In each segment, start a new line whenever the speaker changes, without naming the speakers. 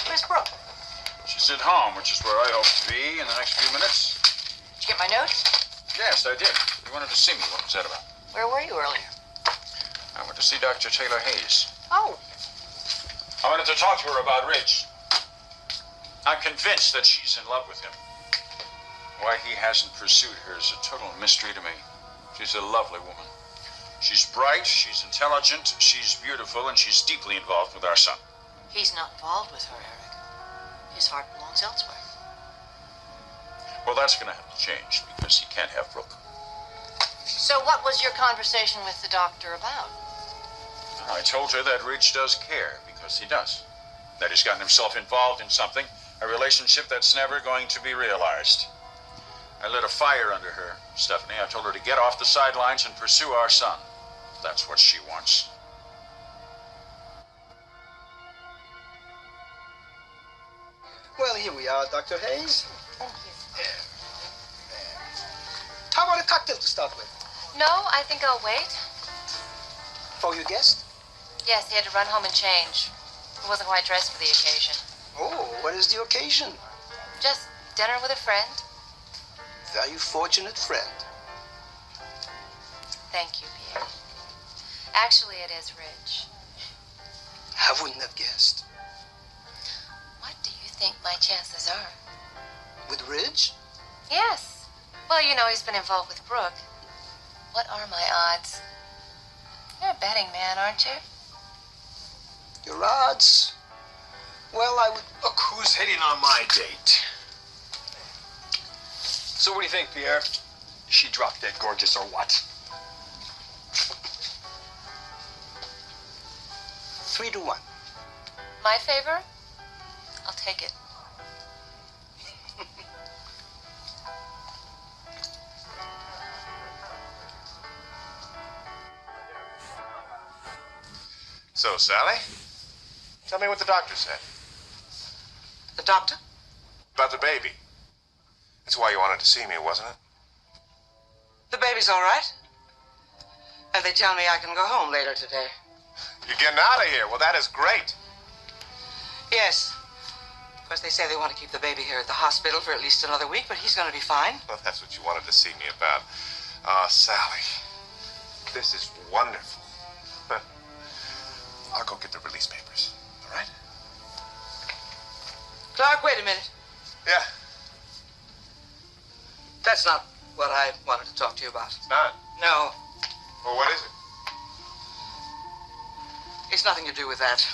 Where's Brooke?
She's at home, which is where I hope to be in the next few minutes.
Did you get my note?
Yes, I did. You wanted to see me. What was that about?
Where were you earlier?
I went to see Dr. Taylor Hayes.
Oh.
I wanted to talk to her about Ridge. I'm convinced that she's in love with him. Why he hasn't pursued her is a total mystery to me. She's a lovely woman. She's bright, she's intelligent, she's beautiful, and she's deeply involved with our son.
He's not involved with her, Eric. His heart belongs elsewhere.
Well, that's going to have to change because he can't have Brooke.
So what was your conversation with the doctor about?
I told her that Ridge does care, because he does. That he's gotten himself involved in something, a relationship that's never going to be realized. I lit a fire under her, Stephanie. I told her to get off the sidelines and pursue our son. That's what she wants.
Well, here we are, Dr. Hayes.
Thank you.
How about a cocktail to start with?
No, I think I'll wait.
For your guest?
Yes, he had to run home and change. He wasn't quite dressed for the occasion.
Oh, what is the occasion?
Just dinner with a friend.
Very fortunate friend.
Thank you, Pierre. Actually, it is Ridge.
I wouldn't have guessed.
What do you think my chances are?
With Ridge?
Yes. Well, you know he's been involved with Brooke. What are my odds? You're a betting man, aren't you?
Your odds? Well, I would...
Look who's hitting on my date. So what do you think, Pierre? Is she drop dead gorgeous or what?
3-1.
My favor? I'll take it.
So, Sally, tell me what the doctor said.
The doctor?
About the baby. That's why you wanted to see me, wasn't it?
The baby's all right. And they tell me I can go home later today.
You're getting out of here. Well, that is great.
Yes. Of course, they say they want to keep the baby here at the hospital for at least another week, but he's going to be fine.
Well, that's what you wanted to see me about. Sally, this is wonderful. But I'll go get the release papers, all right?
Clarke, wait a minute.
Yeah.
That's not what I wanted to talk to you about.
It's not.
No,
Well, what is it?
it's nothing to do with that.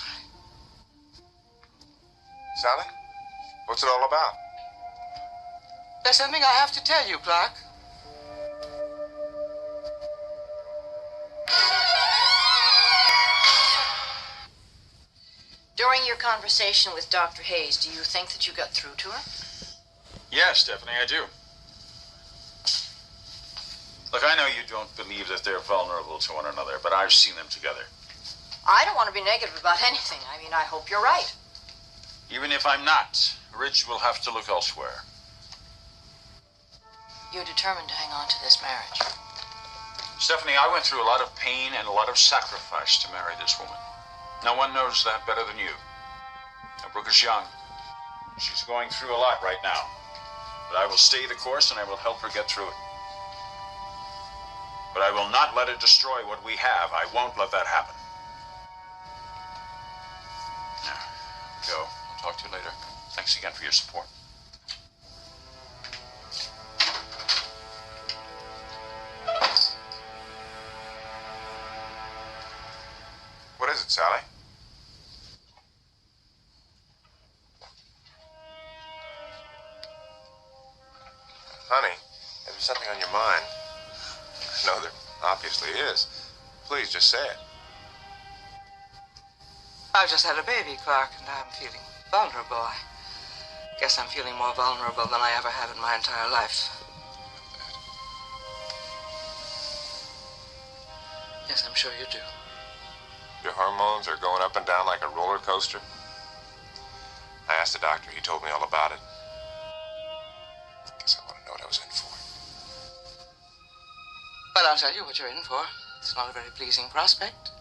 Sally, what's it all about?
There's something I have to tell you, Clarke. During your conversation with Dr. Hayes, do you think that you got through to her?
Yes, Stephanie, I do. Look, I know you don't believe that they're vulnerable to one another, but I've seen them together.
I don't want to be negative about anything. I mean, I hope you're right.
Even if I'm not, Ridge will have to look elsewhere.
You're determined to hang on to this marriage.
Stephanie, I went through a lot of pain and a lot of sacrifice to marry this woman. No one knows that better than you. Now, Brooke is young. She's going through a lot right now. But I will stay the course and I will help her get through it. But I will not let it destroy what we have. I won't let that happen. Now, go. I'll talk to you later. Thanks again for your support.
What is it, Sally? Honey, if there's something on your mind, I know there obviously is. Please, just say it.
I've just had a baby, Clarke, and I'm feeling vulnerable. I guess I'm feeling more vulnerable than I ever have in my entire life. Yes, I'm sure you do.
Your hormones are going up and down like a roller coaster. I asked the doctor. He told me all about it. Guess I want to know what I was in for.
Well, I'll tell you what you're in for. It's not a very pleasing prospect.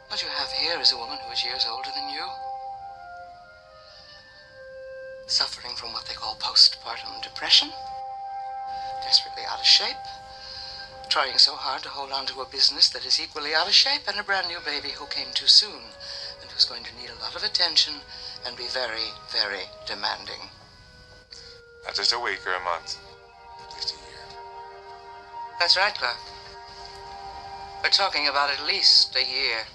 What you have here is a woman who is years older than you. suffering from what they call postpartum depression, desperately out of shape, trying so hard to hold on to a business that is equally out of shape, and a brand new baby who came too soon and who's going to need a lot of attention and be very, very demanding.
Not just a week or a month, at least a year.
That's right, Clarke. We're talking about at least a year.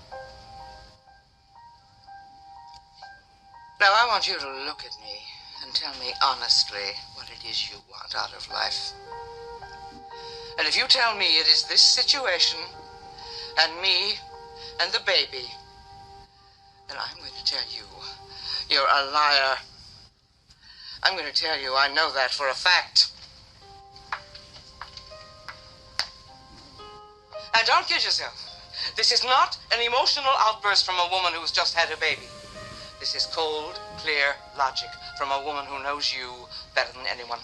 Now, I want you to look at me and tell me honestly what it is you want out of life. And if you tell me it is this situation, and me, and the baby, then I'm going to tell you, you're a liar. I'm going to tell you I know that for a fact. And don't kid yourself. This is not an emotional outburst from a woman who's just had a baby. This is cold, clear logic from a woman who knows you better than anyone.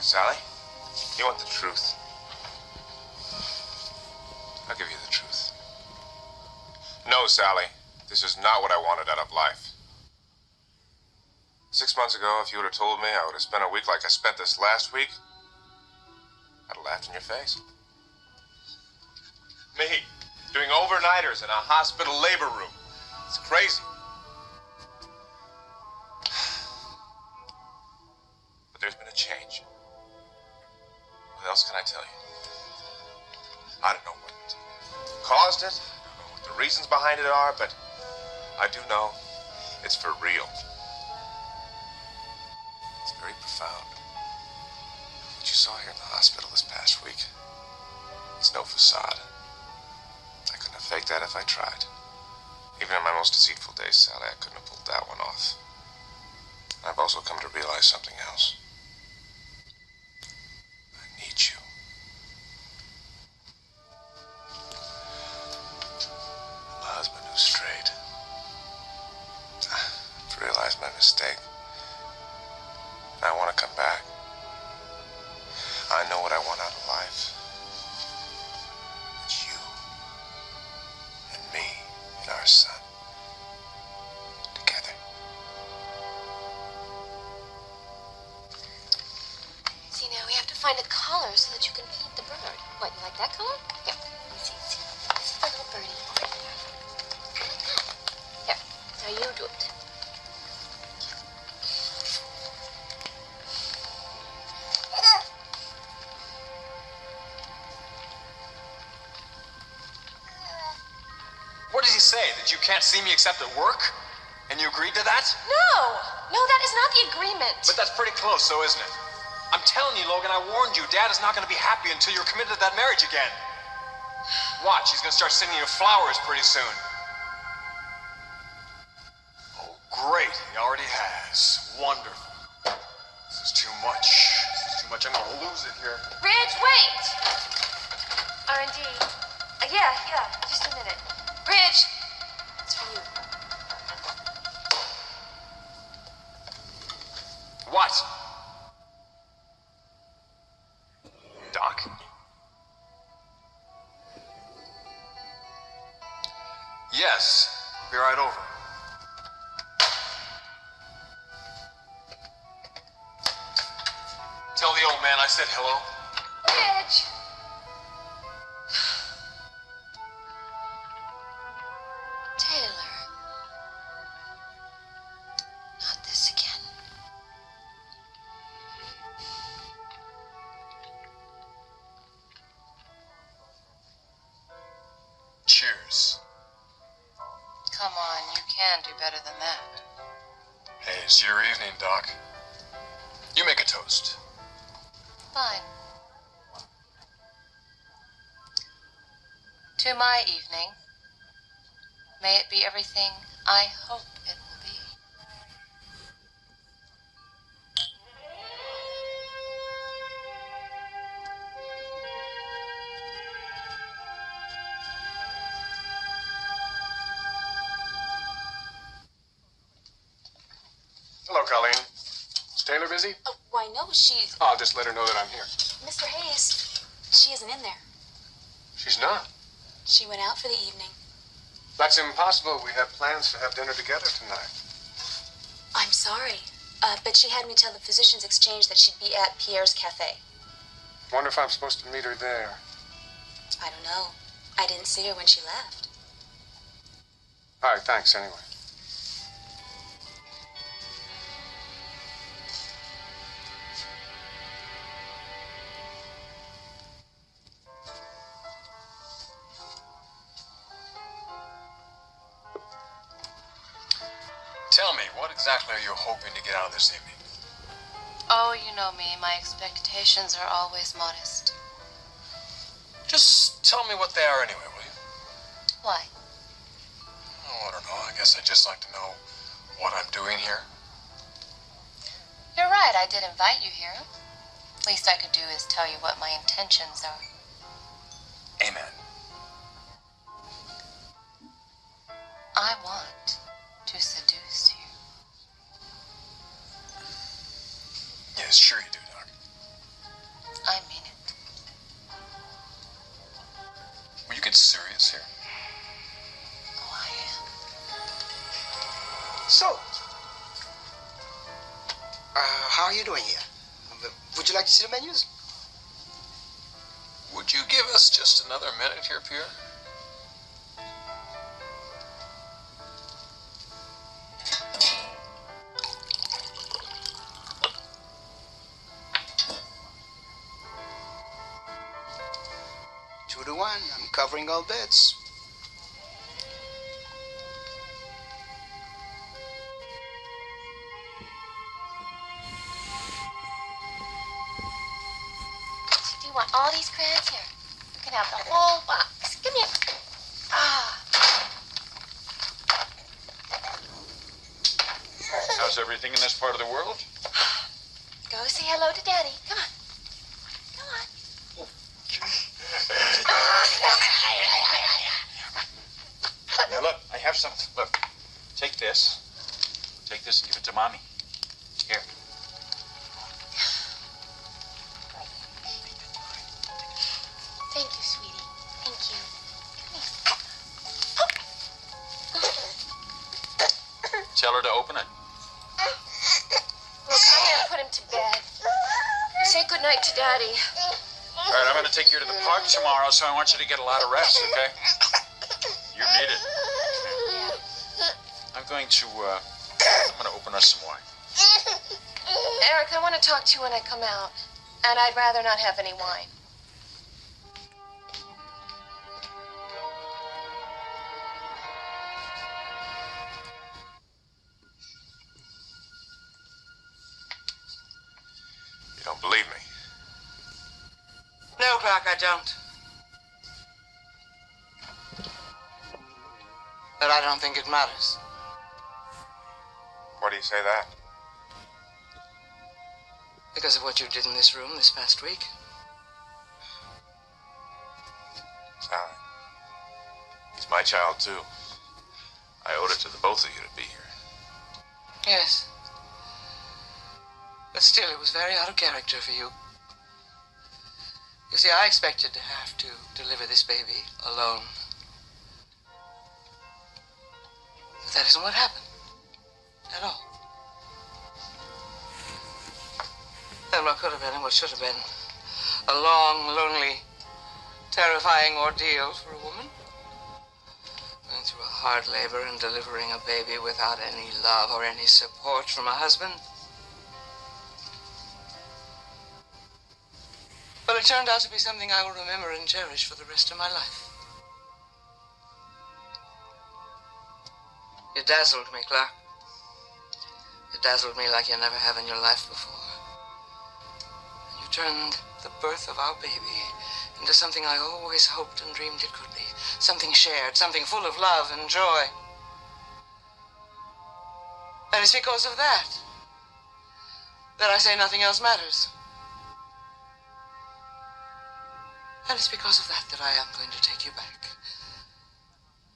Sally, you want the truth? I'll give you the truth. No, Sally, this is not what I wanted out of life. 6 months ago, if you would have told me I would have spent a week like I spent this last week, I'd have laughed in your face. Me, doing overnighters in a hospital labor room. It's crazy. But there's been a change. What else can I tell you? I don't know what caused it. I don't know what the reasons behind it are, but I do know it's for real. It's very profound. What you saw here in the hospital this past week, it's no facade. I couldn't have faked that if I tried. Even in my most deceitful days, Sally, I couldn't have pulled that one off. I've also come to realize something else. I need you. I'm a husband who strayed. I've realized my mistake. I want to come back. I know what I want out of life. It's you and me and our son together.
See, now we have to find a collar so that you can paint the bird. What, you like that color? Here, let me see. This is the little birdie over here. Like that. Here, now you do it.
What does he say? That you can't see me except at work? And you agreed to that?
No, that is not the agreement.
But that's pretty close, though, isn't it? I'm telling you, Logan, I warned you. Dad is not going to be happy until you're committed to that marriage again. Watch, he's going to start sending you flowers pretty soon. Oh, great. He already has. Wonderful. This is too much. This is too much. I'm going to lose it here.
Ridge, wait! R&D. Yeah, just a minute. Ridge, it's for you.
What? Doc? Yes. Be right over. Tell the old man I said hello.
Ridge! Taylor. Not this again.
Cheers.
Come on, you can do better than that.
Hey, it's your evening, Doc. You make a toast.
Fine. To my evening. May it be everything I hope it will be.
Hello, Colleen. Is Taylor busy?
Why, no, she's...
I'll just let her know that I'm here.
Mr. Hayes, she isn't in there.
She
She's not.
She went out for the evening.
That's impossible. We have plans to have dinner together tonight.
I'm sorry, but she had me tell the physicians' exchange that she'd be at Pierre's cafe.
Wonder if I'm supposed to meet her there.
I don't know. I didn't see her when she left.
All right, thanks anyway.
Tell me, what exactly are you hoping to get out of this evening?
Oh, you know me. My expectations are always modest.
Just tell me what they are anyway, will you?
Why?
Oh, I don't know. I guess I'd just like to know what I'm doing here.
You're right. I did invite you here. Least I could do is tell you what my intentions are.
Amen.
I want to seduce you.
Yes, sure you do, Doc.
I mean it.
Will you get serious here?
Oh, I am.
So, how are you doing here? Would you like to see the menus?
Would you give us just another minute here, Pierre?
Two to one. I'm covering all bets.
Do you want all these crayons? Here. You can have the whole box. Come here. Ah.
How's everything in this part of the world?
Go say hello to Daddy. Come on. Come on.
Now look, I have something. Look, take this. Take this and give it to Mommy. Here.
Thank you, sweetie. Thank you.
Tell her to open it.
Look, I'm gonna put him to bed. Say goodnight to Daddy.
All right, I'm going to take you to the park tomorrow, so I want you to get a lot of rest, okay? You need it. I'm going to open us some wine.
Eric, I want to talk to you when I come out. And I'd rather not have any wine.
You don't believe me?
No, Clarke, I don't. But I don't think it matters.
Why do you say that?
Because of what you did in this room this past week.
Sally. He's my child, too. I owed it to the both of you to be here.
Yes. But still, it was very out of character for you. You see, I expected to have to deliver this baby alone. But that isn't what happened. At all. And what could have been and what should have been a long, lonely, terrifying ordeal for a woman. Going through a hard labor and delivering a baby without any love or any support from a husband. But it turned out to be something I will remember and cherish for the rest of my life. You dazzled me, Clarke. You dazzled me like you never have in your life before. You turned the birth of our baby into something I always hoped and dreamed it could be. Something shared, something full of love and joy. And it's because of that I say nothing else matters. And it's because of that I am going to take you back.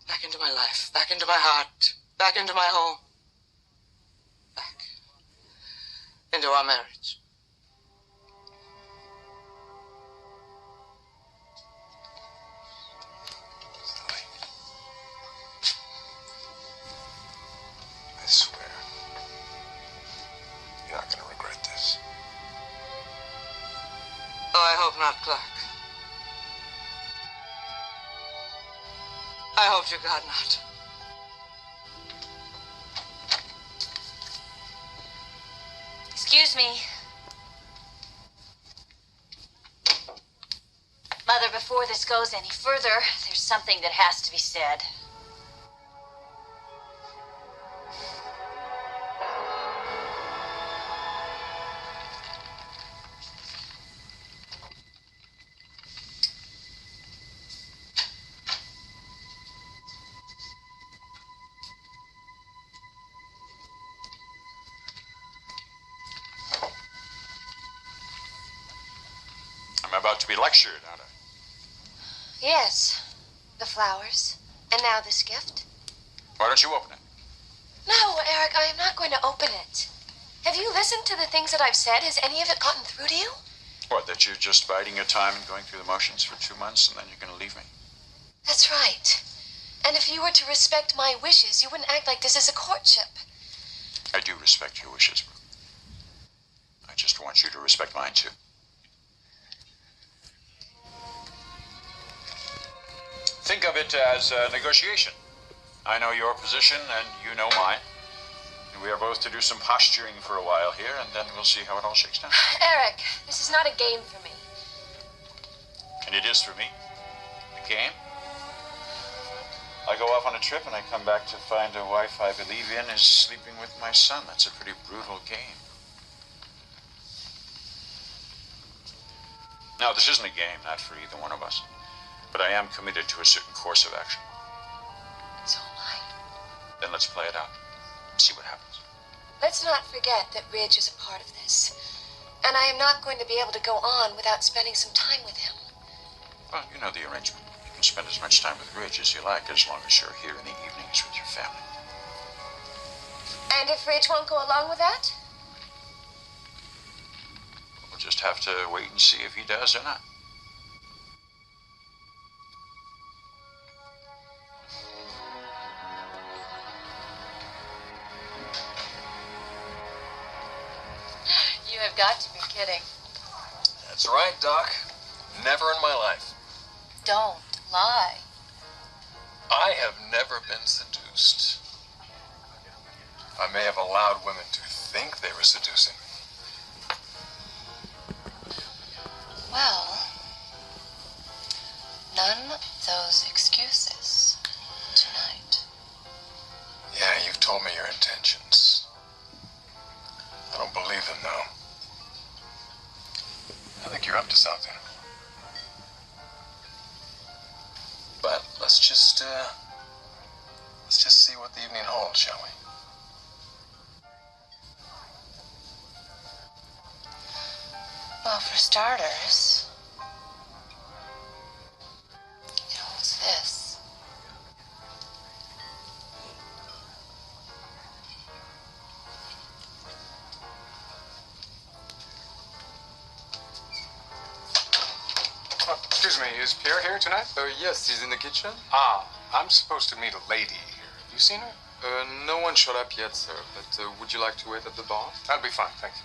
Back into my life, back into my heart, back into my home. Back into our marriage. not Clarke. I hope to God not.
Excuse me. Mother, before this goes any further, there's something that has to be said.
I'm about to be lectured, aren't I?
Yes. The flowers. And now this gift.
Why don't you open it?
No, Eric, I am not going to open it. Have you listened to the things that I've said? Has any of it gotten through to you?
What, that you're just biding your time and going through the motions for 2 months and then you're going to leave me?
That's right. And if you were to respect my wishes, you wouldn't act like this is a courtship.
I do respect your wishes, Brooke. I just want you to respect mine, too. Think of it as a negotiation. I know your position and you know mine. We are both to do some posturing for a while here, and then we'll see how it all shakes down.
Eric, this is not a game for me.
And it is for me. A game. I go off on a trip and I come back to find a wife I believe in is sleeping with my son. That's a pretty brutal game. Now, this isn't a game, not for either one of us. But I am committed to a certain course of action.
So am I.
Then let's play it out. See what happens.
Let's not forget that Ridge is a part of this. And I am not going to be able to go on without spending some time with him.
Well, you know the arrangement. You can spend as much time with Ridge as you like, as long as you're here in the evenings with your family.
And if Ridge won't go along with that?
We'll just have to wait and see if he does or not.
You have got to be kidding.
That's right, Doc. Never in my life.
Don't lie.
I have never been seduced. I may have allowed women to think they were seducing me.
Well, none of those excuses tonight.
Yeah, you've told me your intentions. I don't believe them, though. I think you're up to something. But let's just see what the evening holds, shall we?
Well, for starters, it holds this.
Excuse me, is Pierre here tonight? Yes, he's in the kitchen. I'm supposed to meet a lady here. Have you seen her? No one showed up yet, sir, but would you like to wait at the bar? That'll be fine, thank you.